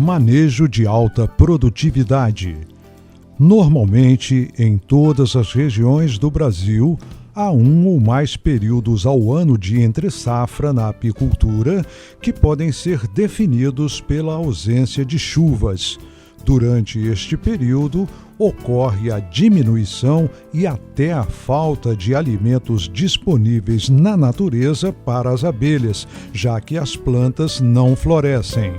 Manejo de alta produtividade. Normalmente, em todas as regiões do Brasil, há um ou mais períodos ao ano de entre-safra na apicultura que podem ser definidos pela ausência de chuvas. Durante este período, ocorre a diminuição e até a falta de alimentos disponíveis na natureza para as abelhas, já que as plantas não florescem.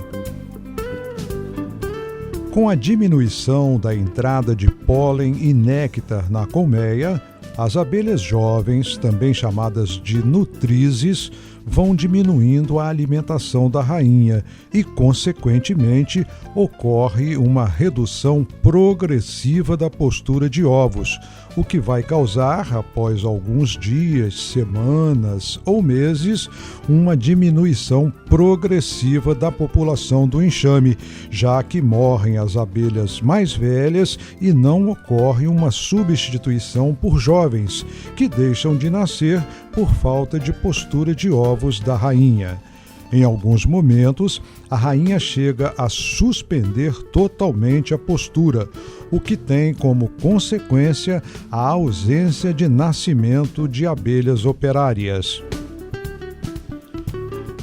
Com a diminuição da entrada de pólen e néctar na colmeia, as abelhas jovens, também chamadas de nutrizes, vão diminuindo a alimentação da rainha e, consequentemente, ocorre uma redução progressiva da postura de ovos, o que vai causar, após alguns dias, semanas ou meses, uma diminuição progressiva da população do enxame, já que morrem as abelhas mais velhas e não ocorre uma substituição por jovens, que deixam de nascer por falta de postura de ovos da rainha. Em alguns momentos, a rainha chega a suspender totalmente a postura, o que tem como consequência a ausência de nascimento de abelhas operárias.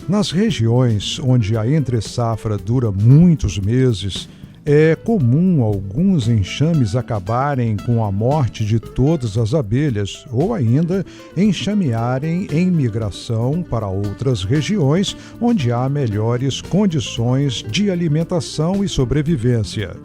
Nas regiões onde a entre-safra dura muitos meses, é comum alguns enxames acabarem com a morte de todas as abelhas ou ainda enxamearem em migração para outras regiões onde há melhores condições de alimentação e sobrevivência.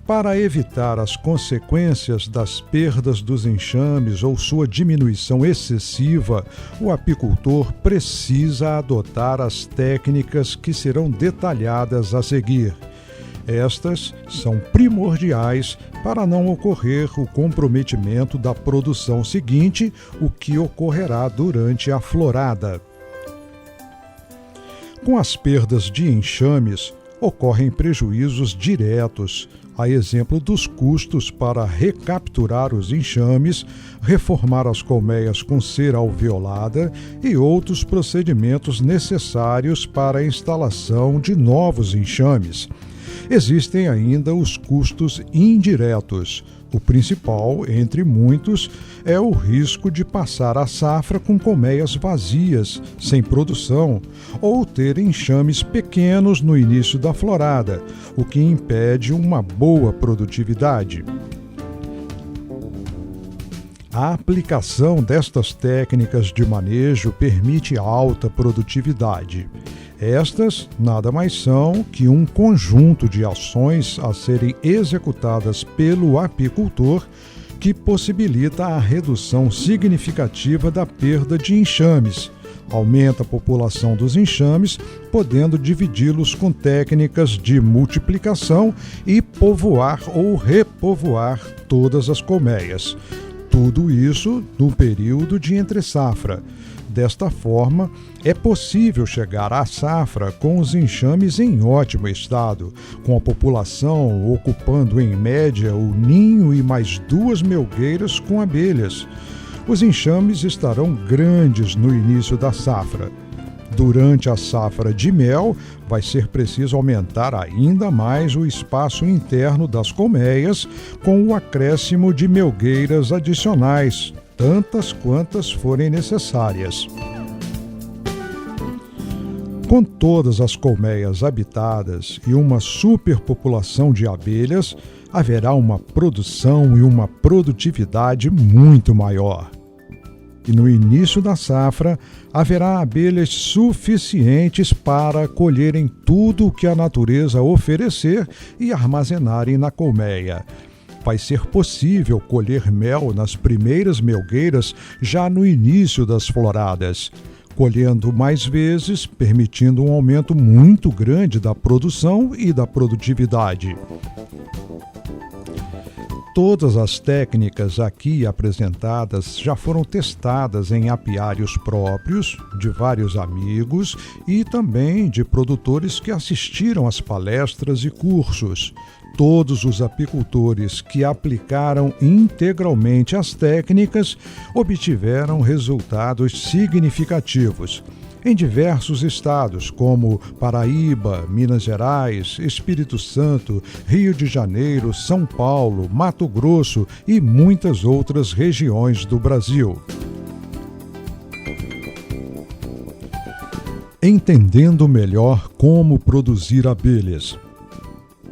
Para evitar as consequências das perdas dos enxames ou sua diminuição excessiva, o apicultor precisa adotar as técnicas que serão detalhadas a seguir. Estas são primordiais para não ocorrer o comprometimento da produção seguinte, o que ocorrerá durante a florada. Com as perdas de enxames, ocorrem prejuízos diretos, a exemplo dos custos para recapturar os enxames, reformar as colmeias com cera alveolada e outros procedimentos necessários para a instalação de novos enxames. Existem ainda os custos indiretos. O principal, entre muitos, é o risco de passar a safra com colmeias vazias, sem produção, ou ter enxames pequenos no início da florada, o que impede uma boa produtividade. A aplicação destas técnicas de manejo permite alta produtividade. Estas nada mais são que um conjunto de ações a serem executadas pelo apicultor que possibilita a redução significativa da perda de enxames, aumenta a população dos enxames, podendo dividi-los com técnicas de multiplicação e povoar ou repovoar todas as colmeias. Tudo isso no período de entre-safra. Desta forma, é possível chegar à safra com os enxames em ótimo estado, com a população ocupando em média o ninho e mais 2 melgueiras com abelhas. Os enxames estarão grandes no início da safra. Durante a safra de mel, vai ser preciso aumentar ainda mais o espaço interno das colmeias com o acréscimo de melgueiras adicionais, tantas quantas forem necessárias. Com todas as colmeias habitadas e uma superpopulação de abelhas, haverá uma produção e uma produtividade muito maior. E no início da safra, haverá abelhas suficientes para colherem tudo o que a natureza oferecer e armazenarem na colmeia. Vai ser possível colher mel nas primeiras melgueiras já no início das floradas, colhendo mais vezes, permitindo um aumento muito grande da produção e da produtividade. Todas as técnicas aqui apresentadas já foram testadas em apiários próprios, de vários amigos e também de produtores que assistiram às palestras e cursos. Todos os apicultores que aplicaram integralmente as técnicas obtiveram resultados significativos. Em diversos estados, como Paraíba, Minas Gerais, Espírito Santo, Rio de Janeiro, São Paulo, Mato Grosso e muitas outras regiões do Brasil. Entendendo melhor como produzir abelhas.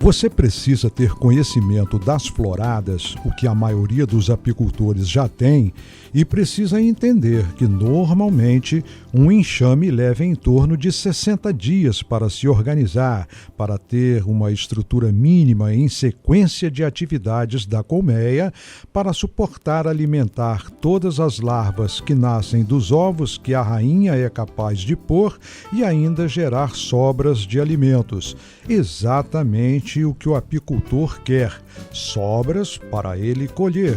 Você precisa ter conhecimento das floradas, o que a maioria dos apicultores já tem, e precisa entender que normalmente um enxame leva em torno de 60 dias para se organizar, para ter uma estrutura mínima em sequência de atividades da colmeia, para suportar alimentar todas as larvas que nascem dos ovos que a rainha é capaz de pôr e ainda gerar sobras de alimentos. Exatamente o que o apicultor quer, sobras para ele colher.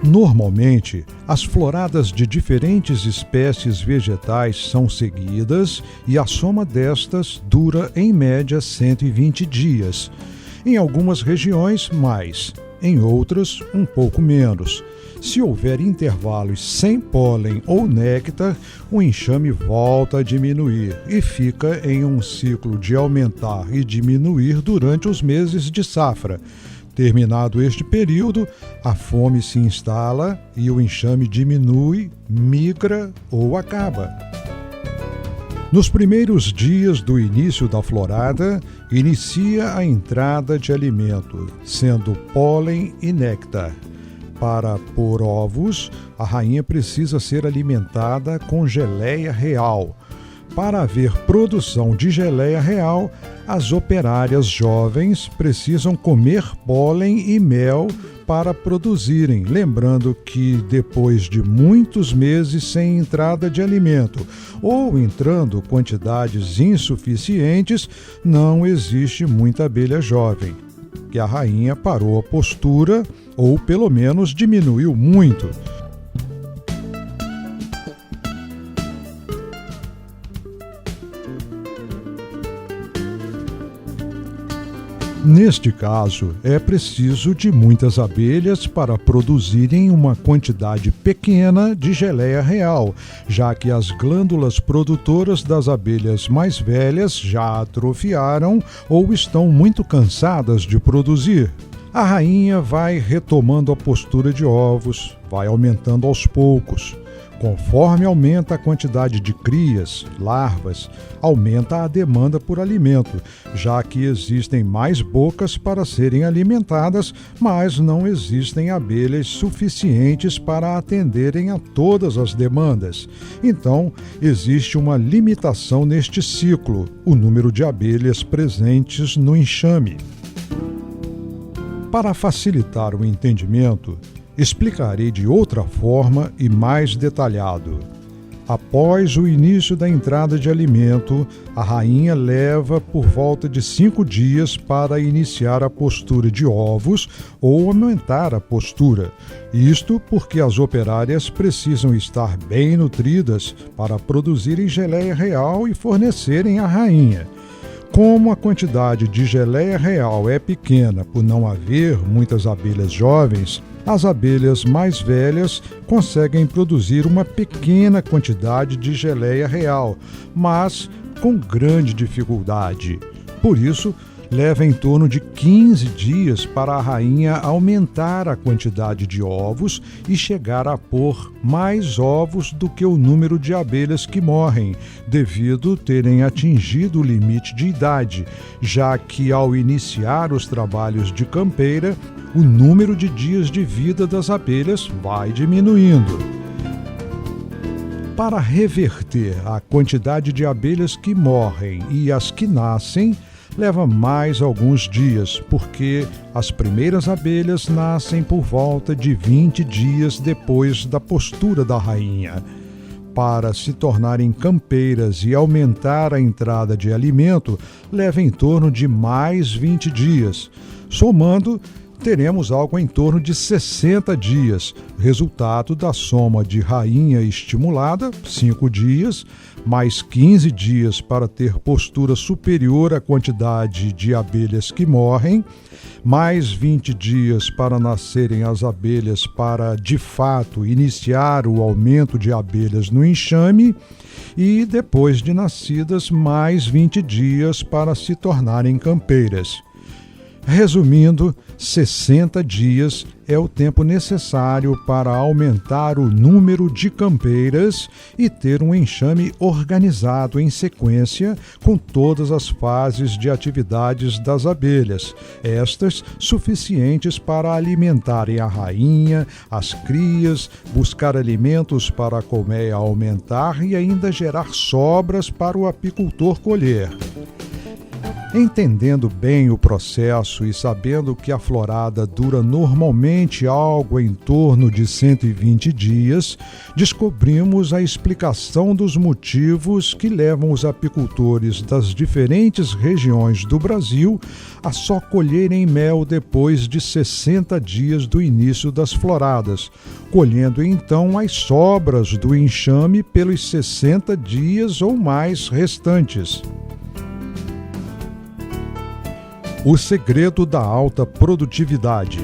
Normalmente, as floradas de diferentes espécies vegetais são seguidas e a soma destas dura em média 120 dias. Em algumas regiões, mais, em outras, um pouco menos. Se houver intervalos sem pólen ou néctar, o enxame volta a diminuir e fica em um ciclo de aumentar e diminuir durante os meses de safra. Terminado este período, a fome se instala e o enxame diminui, migra ou acaba. Nos primeiros dias do início da florada, inicia a entrada de alimento, sendo pólen e néctar. Para pôr ovos, a rainha precisa ser alimentada com geleia real. Para haver produção de geleia real, as operárias jovens precisam comer pólen e mel para produzirem, lembrando que depois de muitos meses sem entrada de alimento ou entrando quantidades insuficientes, não existe muita abelha jovem, que a rainha parou a postura ou pelo menos diminuiu muito. Neste caso, é preciso de muitas abelhas para produzirem uma quantidade pequena de geleia real, já que as glândulas produtoras das abelhas mais velhas já atrofiaram ou estão muito cansadas de produzir. A rainha vai retomando a postura de ovos, vai aumentando aos poucos. Conforme aumenta a quantidade de crias, larvas, aumenta a demanda por alimento, já que existem mais bocas para serem alimentadas, mas não existem abelhas suficientes para atenderem a todas as demandas. Então, existe uma limitação neste ciclo, o número de abelhas presentes no enxame. Para facilitar o entendimento, explicarei de outra forma e mais detalhado. Após o início da entrada de alimento, a rainha leva por volta de 5 dias para iniciar a postura de ovos ou aumentar a postura. Isto porque as operárias precisam estar bem nutridas para produzirem geleia real e fornecerem à rainha. Como a quantidade de geleia real é pequena por não haver muitas abelhas jovens, as abelhas mais velhas conseguem produzir uma pequena quantidade de geleia real, mas com grande dificuldade. Por isso, leva em torno de 15 dias para a rainha aumentar a quantidade de ovos e chegar a pôr mais ovos do que o número de abelhas que morrem, devido terem atingido o limite de idade, já que ao iniciar os trabalhos de campeira, o número de dias de vida das abelhas vai diminuindo. Para reverter a quantidade de abelhas que morrem e as que nascem, leva mais alguns dias, porque as primeiras abelhas nascem por volta de 20 dias depois da postura da rainha. Para se tornarem campeiras e aumentar a entrada de alimento, leva em torno de mais 20 dias. Somando, teremos algo em torno de 60 dias, resultado da soma de rainha estimulada, 5 dias, mais 15 dias para ter postura superior à quantidade de abelhas que morrem, mais 20 dias para nascerem as abelhas para, de fato, iniciar o aumento de abelhas no enxame e, depois de nascidas, mais 20 dias para se tornarem campeiras. Resumindo, 60 dias é o tempo necessário para aumentar o número de campeiras e ter um enxame organizado em sequência com todas as fases de atividades das abelhas, estas suficientes para alimentarem a rainha, as crias, buscar alimentos para a colmeia aumentar e ainda gerar sobras para o apicultor colher. Entendendo bem o processo e sabendo que a florada dura normalmente algo em torno de 120 dias, descobrimos a explicação dos motivos que levam os apicultores das diferentes regiões do Brasil a só colherem mel depois de 60 dias do início das floradas, colhendo então as sobras do enxame pelos 60 dias ou mais restantes. O segredo da alta produtividade.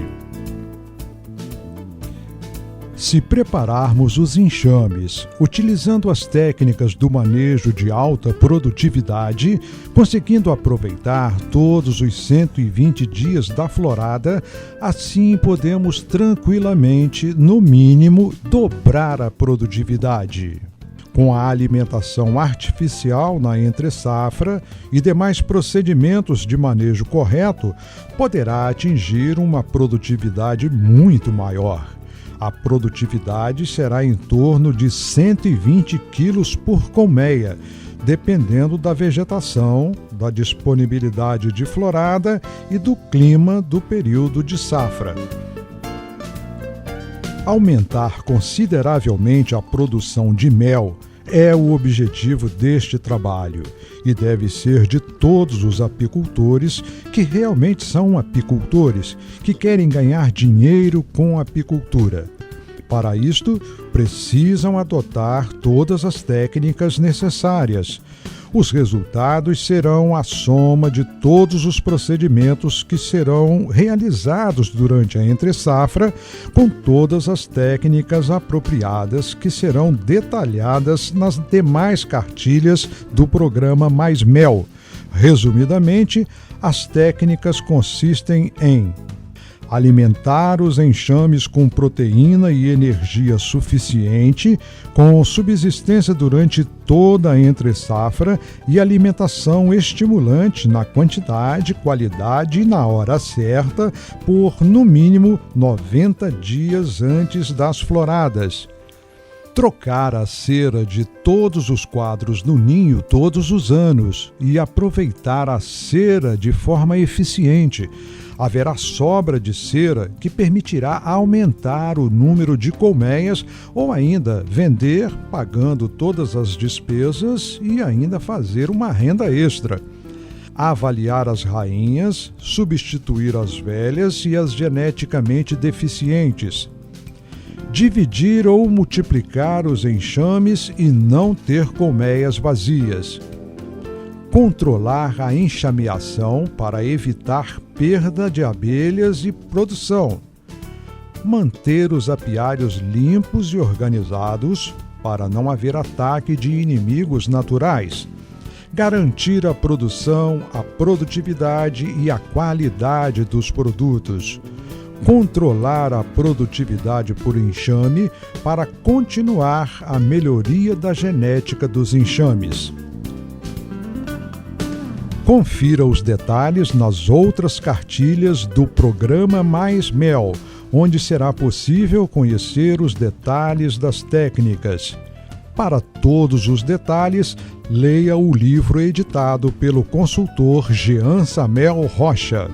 Se prepararmos os enxames utilizando as técnicas do manejo de alta produtividade, conseguindo aproveitar todos os 120 dias da florada, assim podemos tranquilamente, no mínimo, dobrar a produtividade. Com a alimentação artificial na entre-safra e demais procedimentos de manejo correto, poderá atingir uma produtividade muito maior. A produtividade será em torno de 120 quilos por colmeia, dependendo da vegetação, da disponibilidade de florada e do clima do período de safra. Aumentar consideravelmente a produção de mel é o objetivo deste trabalho e deve ser de todos os apicultores que realmente são apicultores, que querem ganhar dinheiro com a apicultura. Para isto, precisam adotar todas as técnicas necessárias. Os resultados serão a soma de todos os procedimentos que serão realizados durante a entre-safra, com todas as técnicas apropriadas que serão detalhadas nas demais cartilhas do programa Mais Mel. Resumidamente, as técnicas consistem em alimentar os enxames com proteína e energia suficiente, com subsistência durante toda a entre-safra e alimentação estimulante na quantidade, qualidade e na hora certa por, no mínimo, 90 dias antes das floradas. Trocar a cera de todos os quadros no ninho todos os anos e aproveitar a cera de forma eficiente. Haverá sobra de cera que permitirá aumentar o número de colmeias ou ainda vender, pagando todas as despesas e ainda fazer uma renda extra. Avaliar as rainhas, substituir as velhas e as geneticamente deficientes. Dividir ou multiplicar os enxames e não ter colmeias vazias. Controlar a enxameação para evitar perda de abelhas e produção. Manter os apiários limpos e organizados para não haver ataque de inimigos naturais. Garantir a produção, a produtividade e a qualidade dos produtos. Controlar a produtividade por enxame para continuar a melhoria da genética dos enxames. Confira os detalhes nas outras cartilhas do programa Mais Mel, onde será possível conhecer os detalhes das técnicas. Para todos os detalhes, leia o livro editado pelo consultor Jean Samel Rocha.